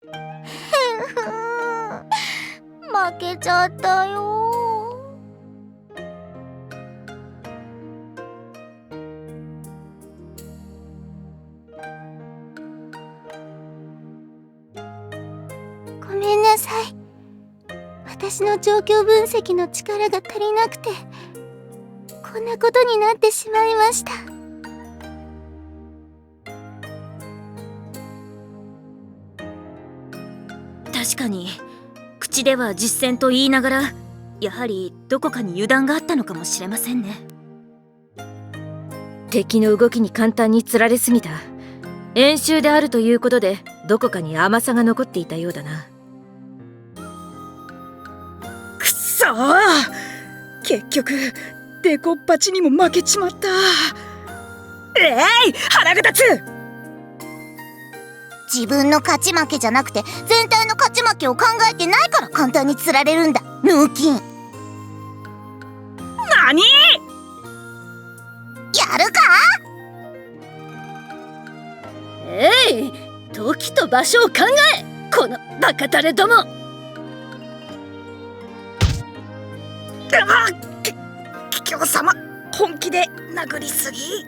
負けちゃったよ。ごめんなさい。私の状況分析の力が足りなくて、こんなことになってしまいました。確かに口では実戦と言いながら、やはりどこかに油断があったのかもしれませんね。敵の動きに簡単につられすぎた。演習であるということでどこかに甘さが残っていたようだな。くそー、結局デコッパチにも負けちまった。腹が立つ。自分の勝ち負けじゃなくて全体の勝ち負けを考えてないから簡単に釣られるんだ、ヌーキン。何？やるか？時と場所を考え、このバカタレども。桔梗様、本気で殴りすぎ？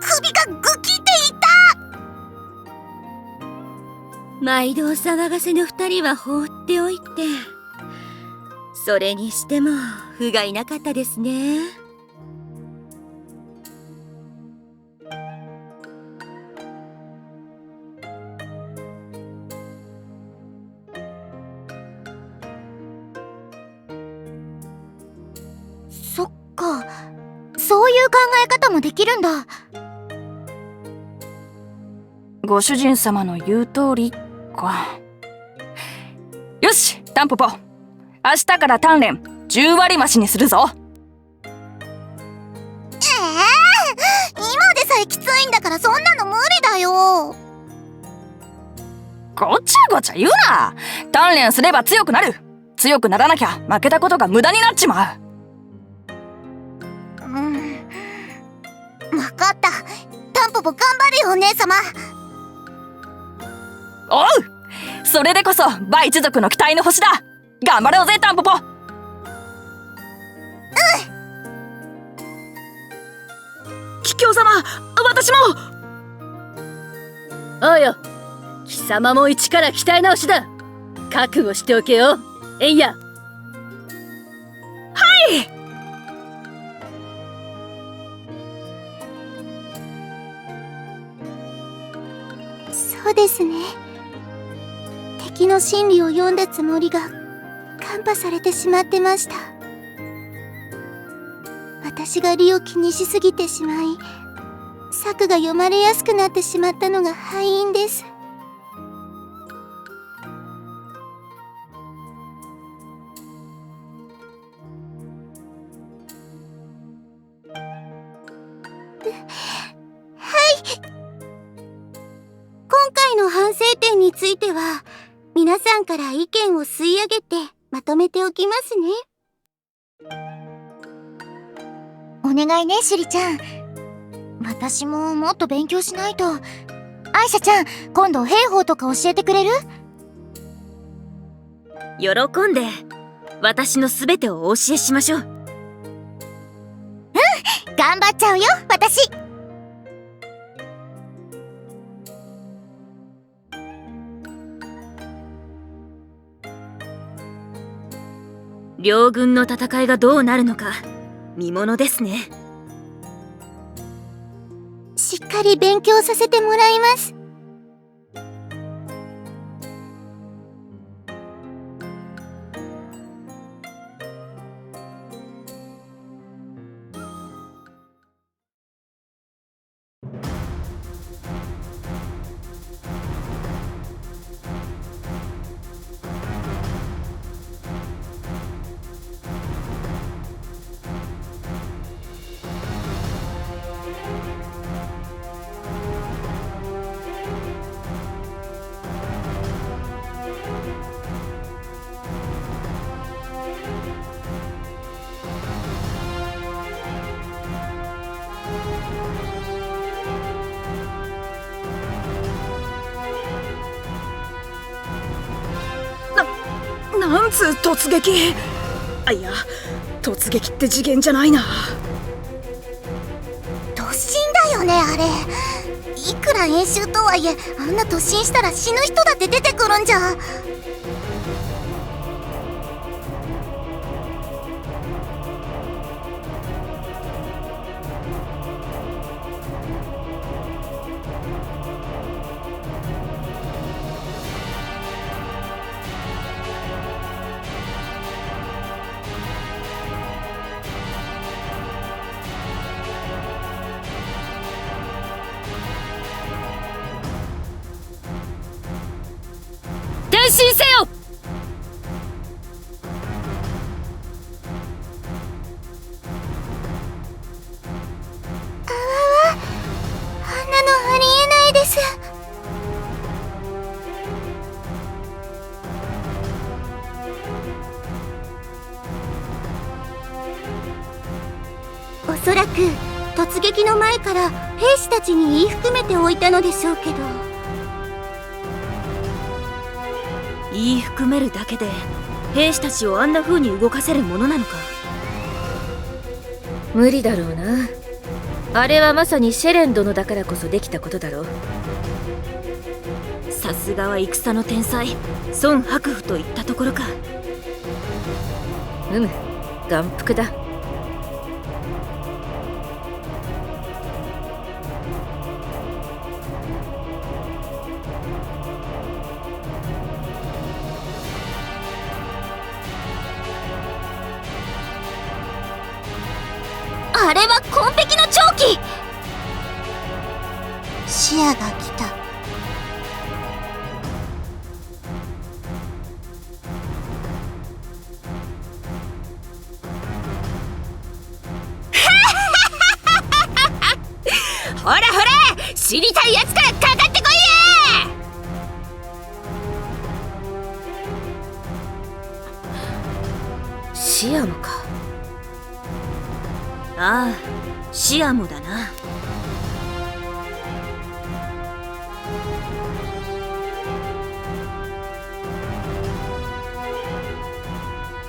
首がグキっていった。毎度お騒がせの二人は放っておいて、それにしても不甲斐なかったですね。そっか、そういう考え方もできるんだ。ご主人様の言う通りか。よし、タンポポ、明日から鍛錬10割増しにするぞ。今でさえきついんだからそんなの無理だよ。ごちゃごちゃ言うな。鍛錬すれば強くなる。強くならなきゃ負けたことが無駄になっちまう。分かった。タンポポ頑張るよ、お姉様。おう、それでこそバ一族の期待の星だ。頑張ろうぜ、タンポポ。桔梗様、私も。おうよ、貴様も一から鍛え直しだ。覚悟しておけよ、エンヤ。はい。そうですね。敵の心理を読んだつもりが看破されてしまってました。私が利を気にしすぎてしまい、策が読まれやすくなってしまったのが敗因です。今回の反省点については、皆さんから意見を吸い上げてまとめておきますね。お願いね、シュリちゃん。私ももっと勉強しないと。アイシャちゃん、今度兵法とか教えてくれる？喜んで私のすべてをお教えしましょう。頑張っちゃうよ、私。両軍の戦いがどうなるのか見ものですね。しっかり勉強させてもらいます。なんつう突撃。あ、いや、突撃って次元じゃないな。突進だよねあれ。いくら演習とはいえ、あんな突進したら死ぬ人だって出てくるんじゃ。転身せよ。あんなのありえないです。おそらく突撃の前から兵士たちに言い含めておいたのでしょうけど。言い含めるだけで兵士たちをあんな風に動かせるものなのか。無理だろうな。あれはまさにシェレン殿だからこそできたことだろう。さすがは戦の天才孫伯父といったところか。眼福だ。あれは紺碧の長旗。視野が来た。ほらほら、知りたいやつからかかってこいや。シアムか。ああ、シアモだな。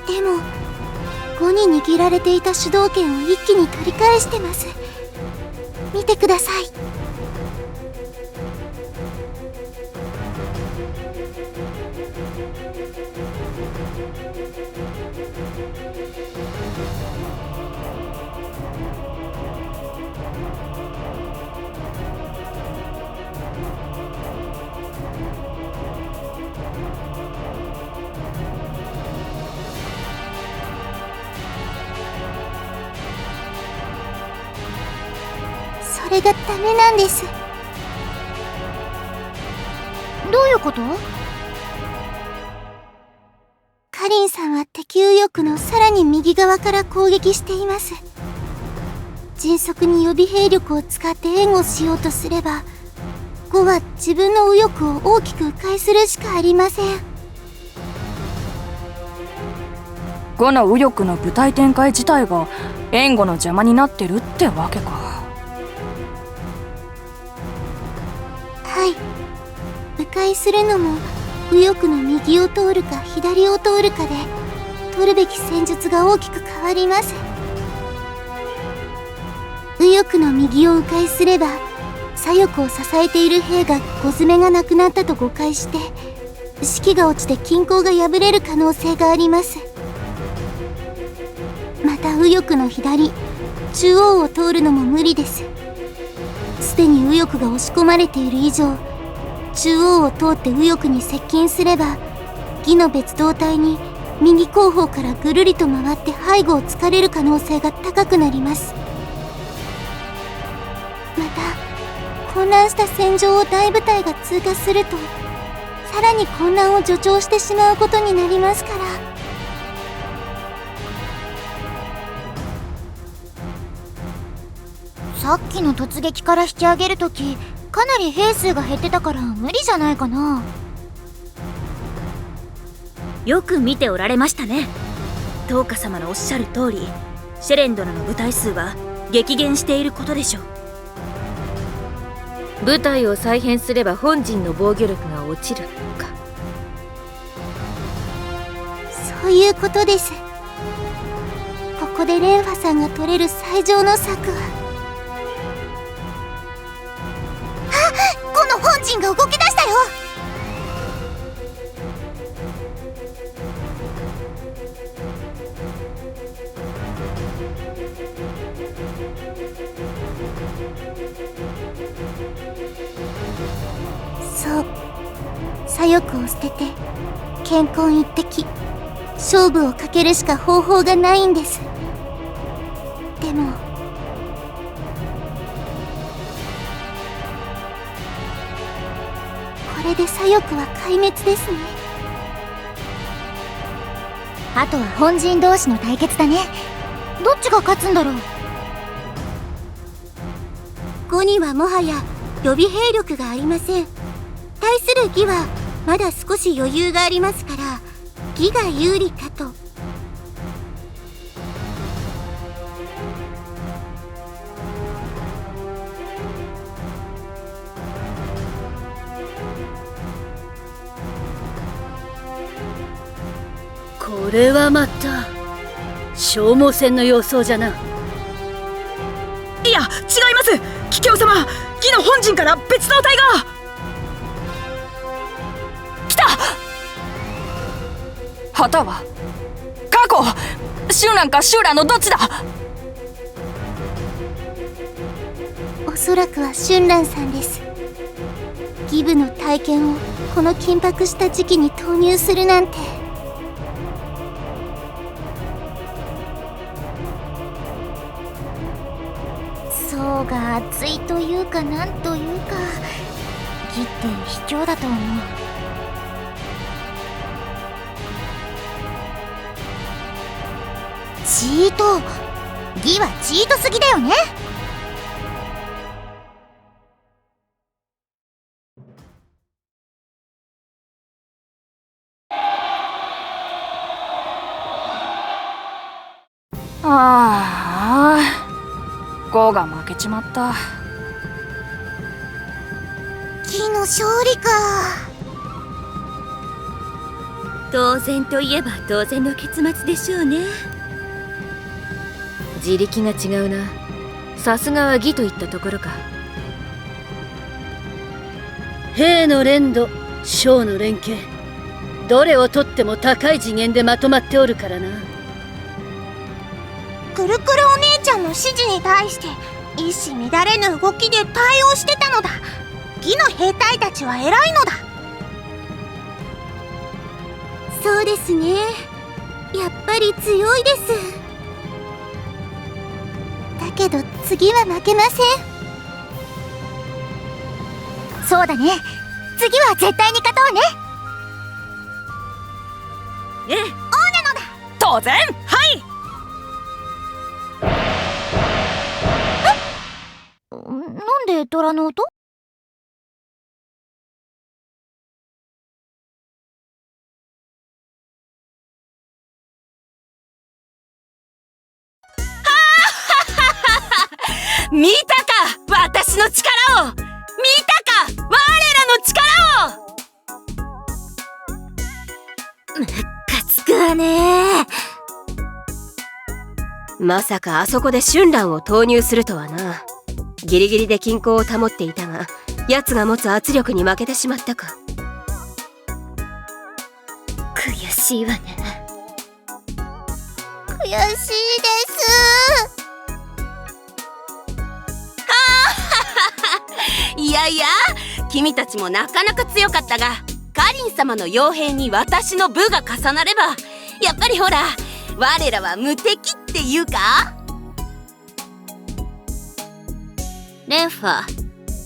でも5に握られていた主導権を一気に取り返してます。見てください。それがダメなんです。どういうこと？カリンさんは敵右翼のさらに右側から攻撃しています。迅速に予備兵力を使って援護しようとすれば、5は自分の右翼を大きく迂回するしかありません。5の右翼の部隊展開自体が援護の邪魔になってるってわけか。はい。迂回するのも右翼の右を通るか左を通るかで取るべき戦術が大きく変わります。右翼の右を迂回すれば左翼を支えている兵が5詰めがなくなったと誤解して士気が落ちて均衡が破れる可能性があります。また右翼の左、中央を通るのも無理です。すでに右翼が押し込まれている以上、中央を通って右翼に接近すれば義の別動隊に右後方からぐるりと回って背後を突かれる可能性が高くなります。また混乱した戦場を大部隊が通過するとさらに混乱を助長してしまうことになりますから。さっきの突撃から引き上げるときかなり兵数が減ってたから無理じゃないかな。よく見ておられましたね。トーカ様のおっしゃる通り、シェレン殿の部隊数は激減していることでしょう。部隊を再編すれば本陣の防御力が落ちるか。ということです。ここでレンファさんが取れる最上の策は、あ、この本陣が動き出したよ。そう、左翼を捨てて健康一滴、勝負をかけるしか方法がないんです。でもこれで左翼は壊滅ですね。あとは本陣同士の対決だね。どっちが勝つんだろう。5にはもはや予備兵力がありません。対する義はまだ少し余裕がありますから、義が有利かと。これはまた消耗戦の様相じゃな。いや、違います。桔梗様、義の本陣から別の隊が来た。旗は過去、シュンランかシュウランのどっちだ。おそらくは春蘭さんです。義部の体験をこの緊迫した時期に投入するなんて。層が厚いというか、なんというか、義って卑怯だと思う。チート、義はチートすぎだよね。ああ、ゴーが負けちまった。義の勝利か。当然といえば当然の結末でしょうね。自力が違うな。さすがは義といったところか。兵の連動、将の連携、どれをとっても高い次元でまとまっておるからな。くるくるお姉ちゃんの指示に対して一糸乱れぬ動きで対応してたのだ。義の兵隊たちは偉いのだ。そうですね、やっぱり強いです。だけど次は負けません。そうだね、次は絶対に勝とうね。ええ、オーネのだ。当然。はい。なんで虎の音？見たか、私の力を。見たか、我らの力を。ムッカつくわね。まさかあそこで春蘭を投入するとはな。ギリギリで均衡を保っていたが、奴が持つ圧力に負けてしまったか。悔しいわね。悔しいです。いやいや、君たちもなかなか強かったが、カリン様の傭兵に私の部が重なれば、やっぱりほら、我らは無敵っていうか。レンファ、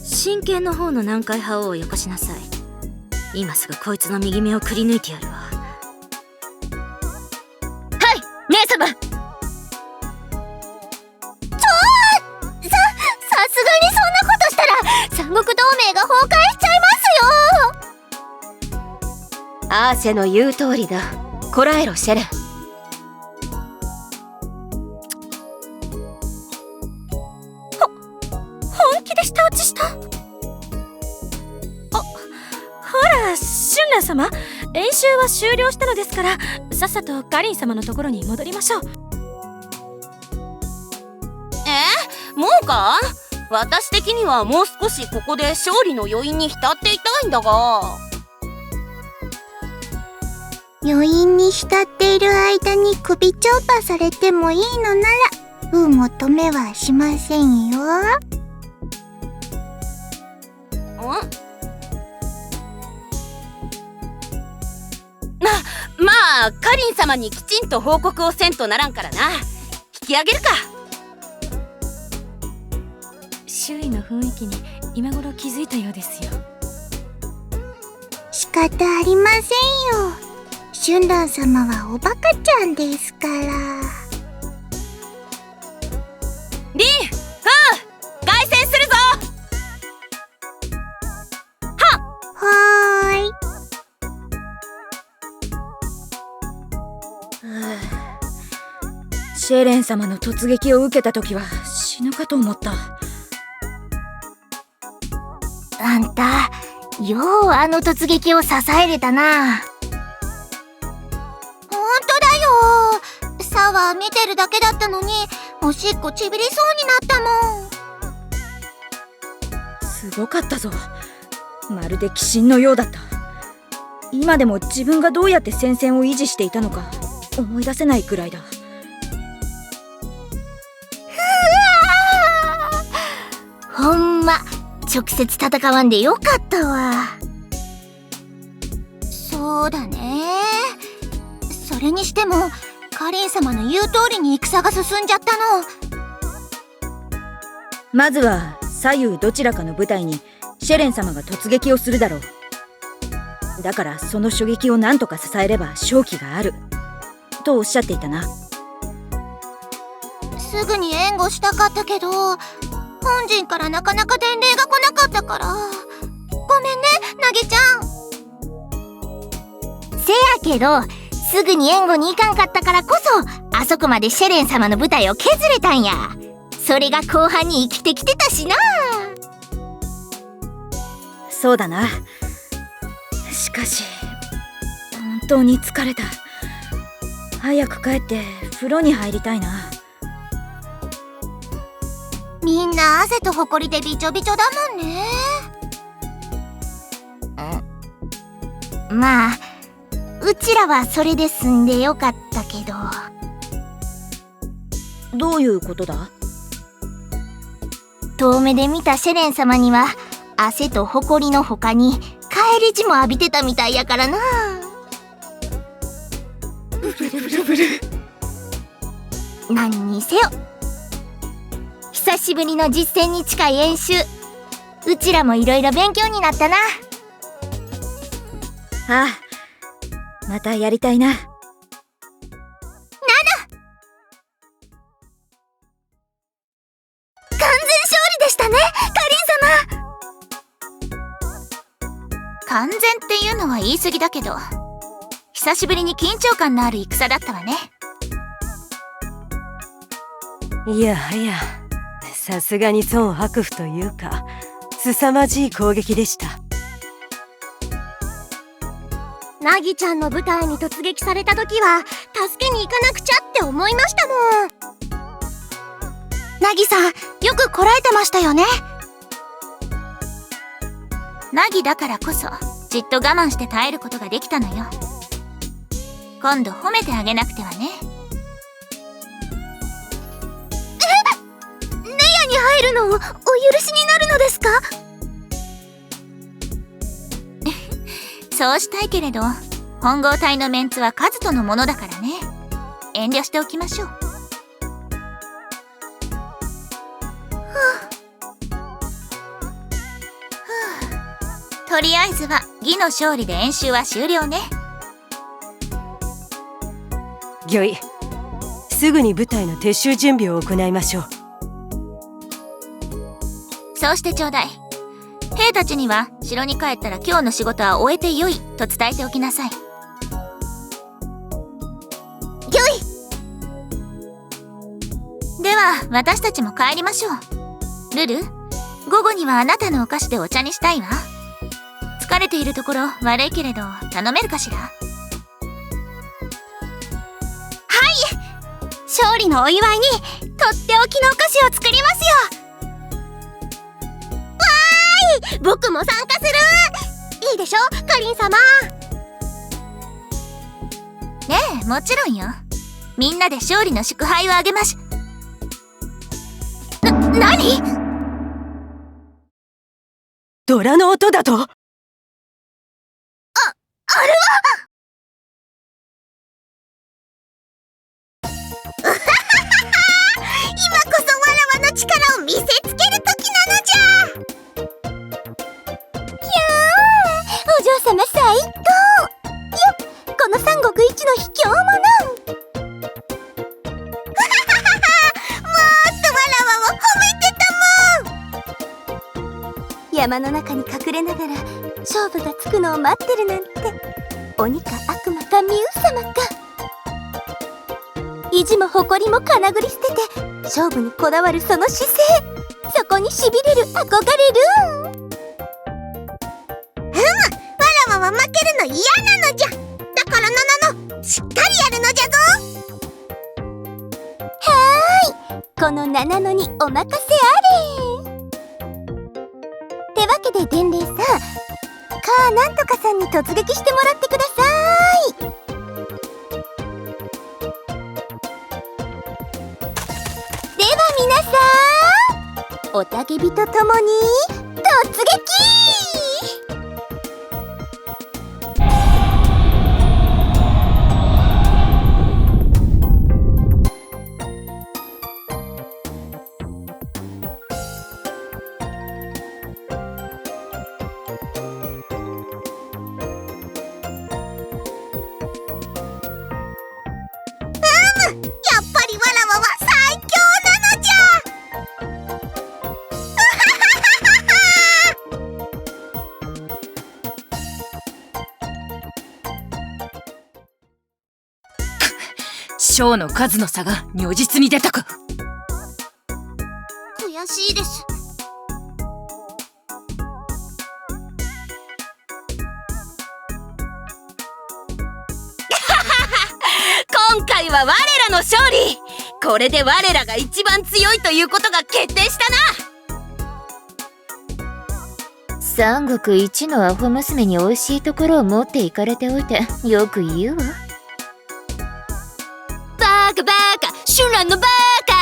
真剣の方の南海覇王をよこしなさい。今すぐこいつの右目をくり抜いてやるわ。はい、姉様。さすがにそんなことしたら三国同盟が崩壊しちゃいますよ。アーシェの言う通りだ。こらえろ、シェレン。本気で舌打ちした。はら春蘭様、演習は終了したのですから、さっさとカリン様のところに戻りましょう。もうか？私的にはもう少しここで勝利の余韻に浸っていたいんだが。余韻に浸っている間に首ちょうぱされてもいいのなら、求めはしませんよ。まあカリン様にきちんと報告をせんとならんからな。引き上げるか。周囲の雰囲気に今頃気づいたようですよ。仕方ありませんよ。春蘭様はおバカちゃんですから。リン、フー、凱旋するぞ。はーい。シェレン様の突撃を受けた時は死ぬかと思った。あんた、ようあの突撃を支えれたな。ほんとだよ。サは見てるだけだったのに、おしっこちびりそうになったもん。すごかったぞ。まるで鬼神のようだった。今でも自分がどうやって戦線を維持していたのか思い出せないくらいだ。ほんま、直接戦わんでよかったわ。そうだね。それにしてもカリン様の言う通りに戦が進んじゃったの。まずは左右どちらかの部隊にシェレン様が突撃をするだろう。だからその初撃を何とか支えれば勝機があるとおっしゃっていたな。すぐに援護したかったけど、本陣からなかなか伝令が来なかったから。ごめんね、ナギちゃん。せやけど、すぐに援護に行かんかったからこそ、あそこまでシェレン様の部隊を削れたんや。それが後半に生きてきてたしな。そうだな。しかし本当に疲れた。早く帰って風呂に入りたいな。みんな汗とほこりでびちょびちょだもんね。まあ、うちらはそれで済んでよかったけど。どういうことだ？遠目で見たシェレン様には汗とほこりの他に帰り血も浴びてたみたいやからな。何にせよ、久しぶりの実践に近い演習、うちらもいろいろ勉強になったな。ああ、またやりたいな。完全勝利でしたね、カリン様。完全っていうのは言い過ぎだけど、久しぶりに緊張感のある戦だったわね。いやはや、さすがに孫伯父というか凄まじい攻撃でした。ナギちゃんの部隊に突撃された時は助けに行かなくちゃって思いましたもん。ナギさん、よくこらえてましたよね。ナギだからこそじっと我慢して耐えることができたのよ。今度褒めてあげなくてはね。ネヤに入るのをお許しになるのですか？そうしたいけれど、本郷隊のメンツはカズトのものだからね。遠慮しておきましょう。とりあえずは義の勝利で演習は終了ね。御意、すぐに部隊の撤収準備を行いましょう。そうしてちょうだい。兵たちには城に帰ったら今日の仕事は終えてよいと伝えておきなさい。よい。では私たちも帰りましょう。ルル、午後にはあなたのお菓子でお茶にしたいわ。疲れているところ悪いけれど頼めるかしら。はい、勝利のお祝いにとっておきのお菓子を作りますよ。わーい、僕も参加する。いいでしょかりん様。ねえ、もちろんよ。みんなで勝利の祝杯をあげまし。何？ドラの音だと？あれは今こそわらわの力を見せつける時なのじゃ。ひゃー、お嬢様最高よ。この三国一の卑怯者。山の中に隠れながら勝負がつくのを待ってるなんて、鬼か悪魔かミュウ様か。意地も誇りもかなぐり捨てて勝負にこだわるその姿勢、そこにしびれる、憧れる。わらわは負けるの嫌なのじゃ。だからのしっかりやるのじゃぞ。はーい、このナナノにお任せあれ。ってわけで伝令さん、カーなんとかさんに突撃してもらってください。では皆さん、おたけびとともに突撃。将の数の差が如実に出たか。悔しいです。今回は我らの勝利。これで我らが一番強いということが決定したな。三国一のアホ娘に美味しいところを持っていかれておいてよく言うわ。バカバカ、シュランのバカ。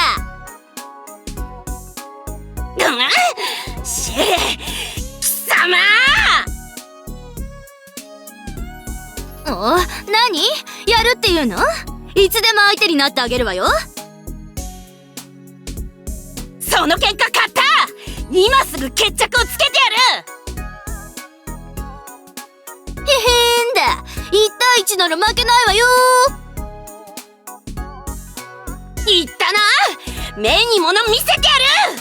シェレ、貴様。お、何？やるっていうの？いつでも相手になってあげるわよ。その結果勝った。今すぐ決着をつけてやる。へへんだ、1対1なら負けないわよ。言ったな、目に物見せてやる。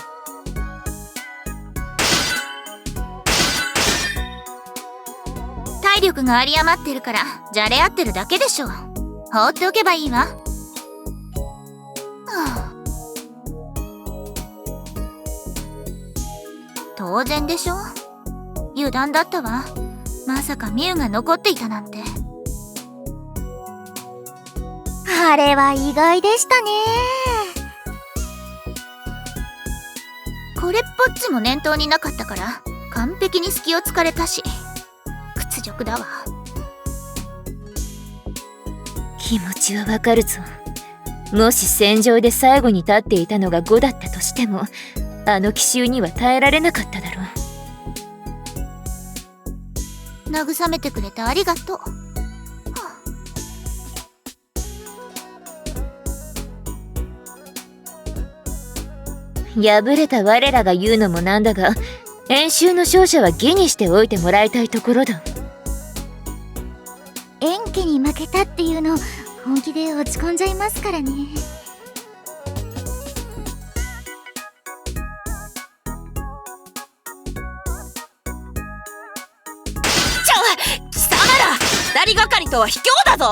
体力が有り余ってるからじゃれ合ってるだけでしょ。放っておけばいいわ。はあ、当然でしょ。油断だったわ。まさかミュウが残っていたなんて。あれは意外でしたね。これっぽっちも念頭になかったから完璧に隙を突かれたし、屈辱だわ。気持ちはわかるぞ。もし戦場で最後に立っていたのが5だったとしても、あの奇襲には耐えられなかっただろう。慰めてくれてありがとう。敗れた我らが言うのもなんだが、演習の勝者は義にしておいてもらいたいところだ。円家に負けたっていうの本気で落ち込んじゃいますからね。貴様ら二人がかりとは卑怯だぞ。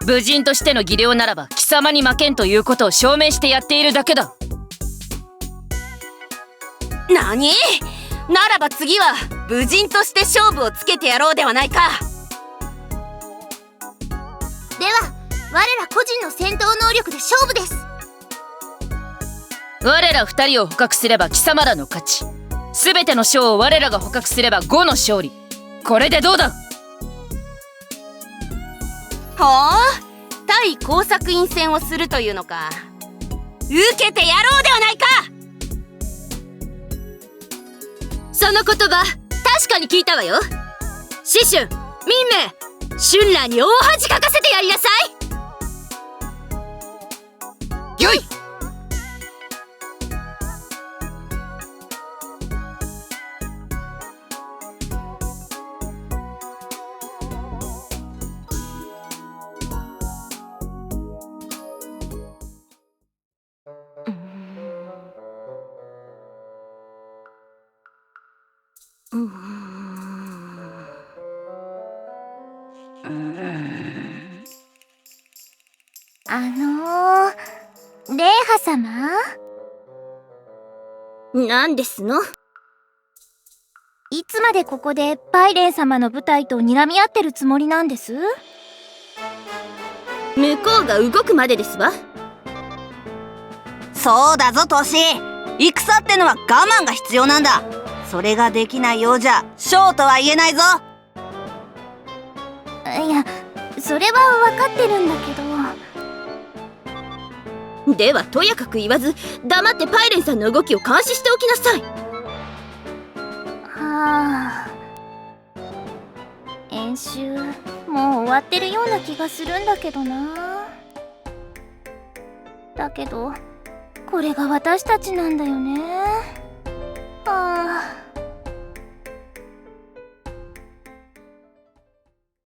武人としての技量ならば貴様に負けんということを証明してやっているだけだ。何？ならば次は武人として勝負をつけてやろうではないか。では我ら個人の戦闘能力で勝負です。我ら二人を捕獲すれば貴様らの勝ち。すべての将を我らが捕獲すれば5の勝利。これでどうだ？ほう、対工作員戦をするというのか。受けてやろうではないか。その言葉確かに聞いたわよ。シシュン、ミンメイ、シュンラーに大恥かかせてやりなさい。よい。レイハ様？なんですの？いつまでここでパイレン様の部隊と睨み合ってるつもりなんです？向こうが動くまでですわ。そうだぞトシ、戦ってのは我慢が必要なんだ。それができないようじゃ勝とは言えないぞ。いや、それは分かってるんだけど。ではとやかく言わず黙ってパイレンさんの動きを監視しておきなさい。はあ、演習もう終わってるような気がするんだけどな。だけどこれが私たちなんだよね。